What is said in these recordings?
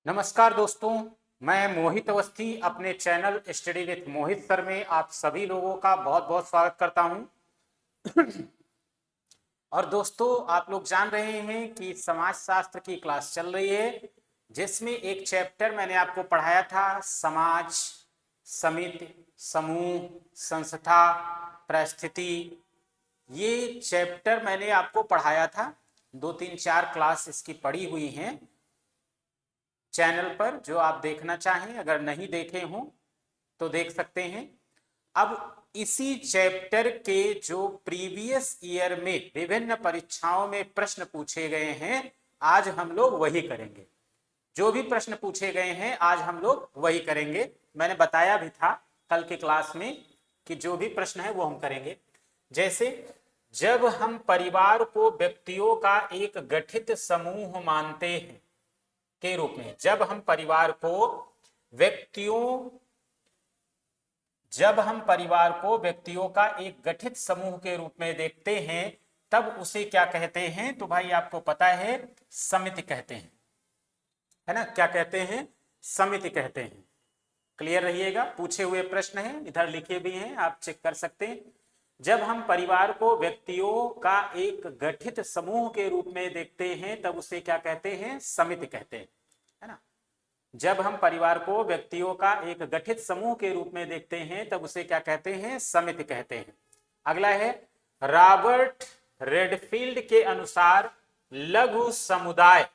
नमस्कार दोस्तों, मैं मोहित अवस्थी अपने channel study with Mohit sir में आप सभी लोगों का बहुत बहुत स्वागत करता हूं। और दोस्तों, आप लोग जान रहे हैं कि समाज शास्त्र की क्लास चल रही है, जिसमें एक चैप्टर मैंने आपको पढ़ाया था, समाज, समिति, समूह, संस्था, परिस्थिति। ये चैप्टर मैंने आपको पढ़ाया था, 2-3-4 क्लास इसकी पढ़ी हुई हैं चैनल पर, जो आप देखना चाहें, अगर नहीं देखे हों तो देख सकते हैं। अब इसी चैप्टर के जो प्रीवियस ईयर में विभिन्न परीक्षाओं में प्रश्न पूछे गए हैं, आज हम लोग वही करेंगे। जो भी प्रश्न पूछे गए हैं आज हम लोग वही करेंगे। मैंने बताया भी था कल के क्लास में कि जो भी प्रश्न है वो हम करेंगे। जैसे, जब हम परिवार को व्यक्तियों का एक गठित समूह मानते हैं के रूप में, जब हम परिवार को व्यक्तियों का एक गठित समूह के रूप में देखते हैं, तब उसे क्या कहते हैं? तो भाई आपको पता है, समिति कहते हैं, है ना। क्या कहते हैं? समिति कहते हैं। क्लियर रहिएगा, पूछे हुए प्रश्न हैं, इधर लिखे भी हैं, आप चेक कर सकते हैं। जब हम परिवार को व्यक्तियों का एक गठित समूह के रूप में देखते हैं, तब उसे क्या कहते हैं? समिति कहते हैं, है ना। जब हम परिवार को व्यक्तियों का एक गठित समूह के रूप में देखते हैं, तब उसे क्या कहते हैं? समिति कहते हैं। अगला है, रॉबर्ट रेडफील्ड के अनुसार लघु समुदाय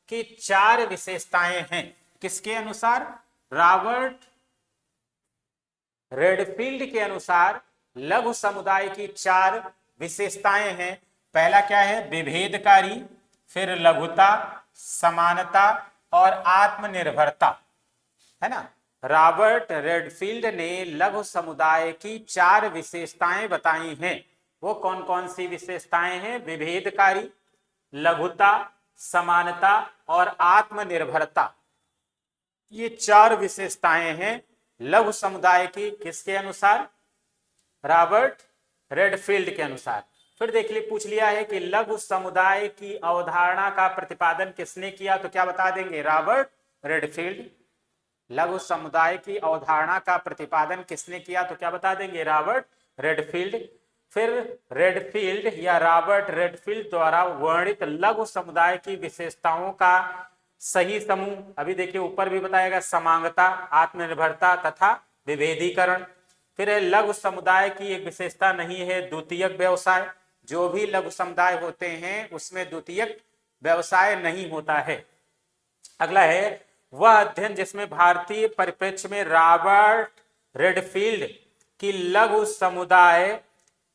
की 4 विशेषताएं हैं। किसके अनुसार? रॉबर्ट रेडफील्ड के अनुसार लघु समुदाय की 4 विशेषताएं हैं। पहला क्या है? विभेदकारी, फिर लघुता, समानता और आत्मनिर्भरता, है ना। रॉबर्ट रेडफील्ड ने लघु समुदाय की 4 विशेषताएं बताई हैं। वो कौन कौन सी विशेषताएं हैं? विभेदकारी, लघुता, समानता और आत्मनिर्भरता। ये 4 विशेषताएं हैं लघु समुदाय की। किसके अनुसार? रॉबर्ट रेडफील्ड के अनुसार। फिर देख ली, पूछ लिया है कि लघु समुदाय की अवधारणा का प्रतिपादन किसने किया, तो क्या बता देंगे? Robert Redfield. लघु समुदाय की अवधारणा का प्रतिपादन किसने किया, तो क्या बता देंगे? Robert Redfield. फिर रेडफील्ड या रॉबर्ट रेडफील्ड द्वारा वर्णित लघु समुदाय की विशेषताओं का सही समूह, अभी देखिए ऊपर भी बताएगा, समांगता, आत्मनिर्भरता तथा विभेदीकरण। फिर लघु समुदाय की एक विशेषता नहीं है द्वितीयक व्यवसाय। जो भी लघु समुदाय होते हैं उसमें द्वितीयक व्यवसाय नहीं होता है। अगला है, वह अध्ययन जिसमें भारतीय परिप्रेक्ष्य में रॉबर्ट रेडफील्ड की लघु समुदाय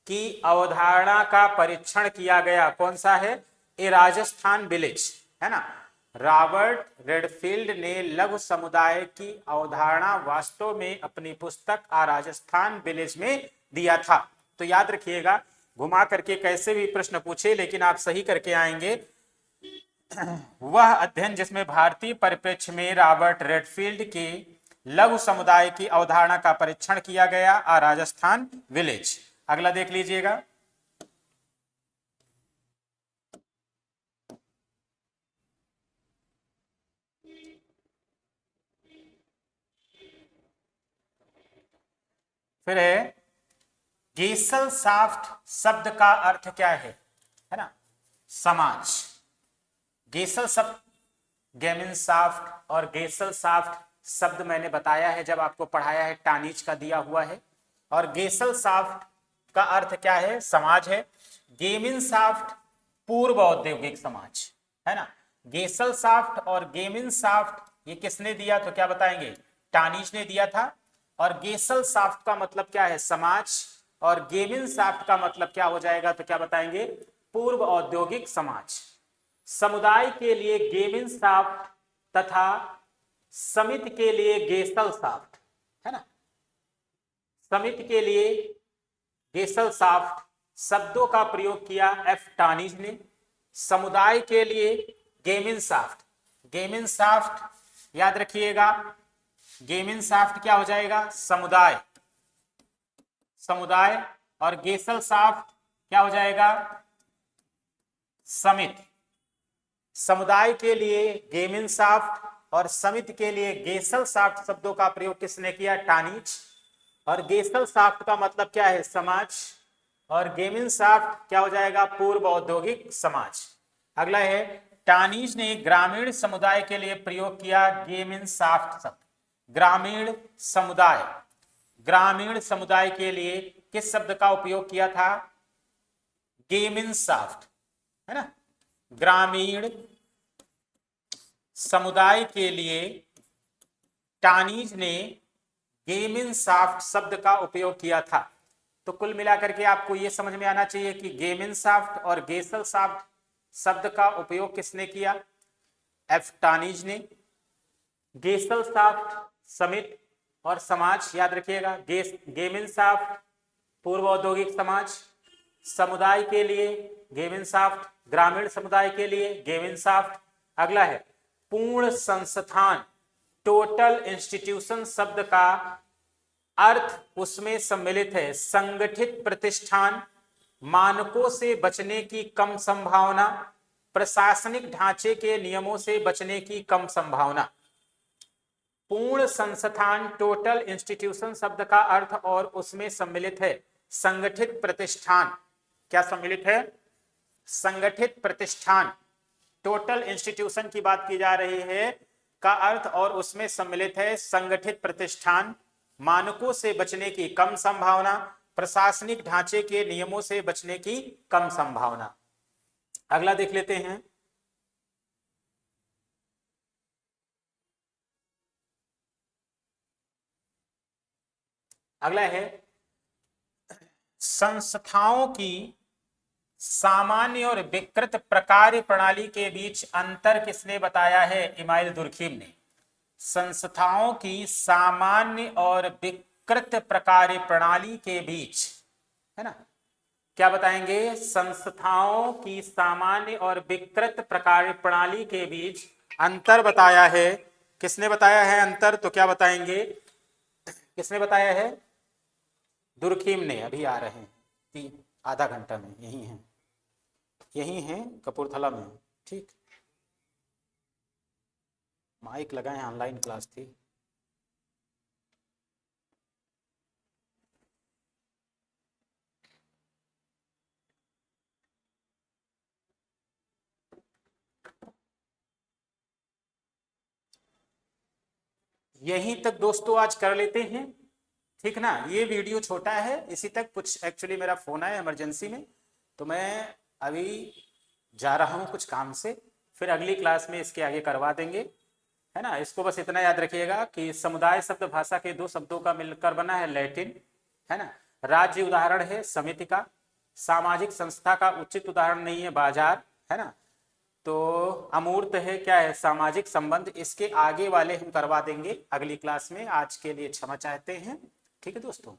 की अवधारणा का परीक्षण किया गया। कौन सा है? ए राजस्थान विलेज, है ना। रॉबर्ट रेडफील्ड ने लघु समुदाय की अवधारणा वास्तव में अपनी पुस्तक आ राजस्थान विलेज में दिया था। तो याद रखिएगा, घुमा करके कैसे भी प्रश्न पूछे लेकिन आप सही करके आएंगे। वह अध्ययन जिसमें भारतीय परिप्रेक्ष्य में रॉबर्ट रेडफील्ड के लघु समुदाय की अवधारणा का परीक्षण किया गया आ राजस्थान विलेज। अगला देख लीजिएगा, फिर है, गेसलसाफ्ट शब्द का अर्थ क्या है ना। समाज। गेसल शब्द, गेमिनसाफ्ट और गेसलसाफ्ट शब्द मैंने बताया है जब आपको पढ़ाया है, टानीज का दिया हुआ है। और गेसलसाफ्ट का अर्थ क्या है? समाज है। गेमिनसाफ्ट पूर्व औद्योगिक समाज, है ना। गेसलसाफ्ट और गेमिनसाफ्ट ये किसने दिया, तो क्या बताएंगे? टानीज ने दिया था। और गेसलसाफ्ट का मतलब क्या है? समाज। और गेमिनसाफ्ट का मतलब क्या हो जाएगा, तो क्या बताएंगे? पूर्व औद्योगिक समाज। समुदाय के लिए गेमिनसाफ्ट तथा समिति के लिए गेसलसाफ्ट, है ना। समिति के लिए गेसलसाफ्ट शब्दों का प्रयोग किया एफ टानीज ने। समुदाय के लिए गेमिनसाफ्ट। गेमिनसाफ्ट याद रखिएगा, गेमिनसाफ्ट क्या हो जाएगा? समुदाय। समुदाय। और गेसलसाफ्ट क्या हो जाएगा? समिति। समुदाय के लिए गेमिनसाफ्ट और समिति के लिए गेसलसाफ्ट शब्दों का प्रयोग किसने किया? टानीज। और गेसलसाफ्ट का मतलब क्या है? समाज। और गेमिनसाफ्ट क्या हो जाएगा? पूर्व औद्योगिक समाज। अगला है, टानीज ने ग्रामीण समुदाय के लिए प्रयोग किया गेमिनसाफ्ट शब्द। ग्रामीण समुदाय, ग्रामीण समुदाय के लिए किस शब्द का उपयोग किया था? गेमिनसाफ्ट, है ना। ग्रामीण समुदाय के लिए टानीज ने गेमिनसाफ्ट शब्द का उपयोग किया था। तो कुल मिलाकर के आपको यह समझ में आना चाहिए कि गेमिनसाफ्ट और गेसलसाफ्ट शब्द का उपयोग किसने किया? एफ टानीज ने। गेसलसाफ्ट समिति और समाज याद रखिएगा। गेमिनसाफ्ट पूर्व औद्योगिक समाज, समुदाय के लिए गेमिनसाफ्ट, ग्रामीण समुदाय के लिए गेमिनसाफ्ट। अगला है पूर्ण संस्थान, टोटल इंस्टीट्यूशन शब्द का अर्थ उसमें सम्मिलित है संगठित प्रतिष्ठान, मानकों से बचने की कम संभावना, प्रशासनिक ढांचे के नियमों से बचने की कम संभावना। पूर्ण संस्थान, टोटल इंस्टीट्यूशन शब्द का अर्थ और उसमें सम्मिलित है संगठित प्रतिष्ठान। क्या सम्मिलित है? संगठित प्रतिष्ठान। टोटल इंस्टीट्यूशन की बात की जा रही है का अर्थ और उसमें सम्मिलित है संगठित प्रतिष्ठान, मानकों से बचने की कम संभावना, प्रशासनिक ढांचे के नियमों से बचने की कम संभावना। अगला देख लेते हैं। अगला है संस्थाओं की सामान्य और विकृत प्रकार्य प्रणाली के बीच अंतर किसने बताया है? इमाइल दुर्खीम ने। संस्थाओं की सामान्य और विकृत प्रकार्य प्रणाली के बीच, है ना, क्या बताएंगे? संस्थाओं की सामान्य और विकृत प्रकार्य प्रणाली के बीच अंतर बताया है। किसने बताया है अंतर? तो क्या बताएंगे? किसने बताया है? दुर्खीम ने। अभी आ रहे हैं, आधा घंटा में यही हैं, यही हैं कपूरथला में। ठीक, माइक लगाए, ऑनलाइन क्लास थी। यहीं तक दोस्तों आज कर लेते हैं, ठीक ना। ये वीडियो छोटा है, इसी तक। कुछ एक्चुअली मेरा फोन आया इमरजेंसी में, तो मैं अभी जा रहा हूँ कुछ काम से, फिर अगली क्लास में इसके आगे करवा देंगे, है ना। इसको बस इतना याद रखिएगा कि समुदाय शब्द भाषा के दो शब्दों का मिलकर बना है लैटिन, है ना। राज्य उदाहरण है समिति का, सामाजिक संस्था का उचित उदाहरण नहीं है बाजार, है ना। तो अमूर्त है क्या है? सामाजिक संबंध। इसके आगे वाले हम करवा देंगे अगली क्लास में। आज के लिए क्षमा चाहते हैं, ठीक है दोस्तों।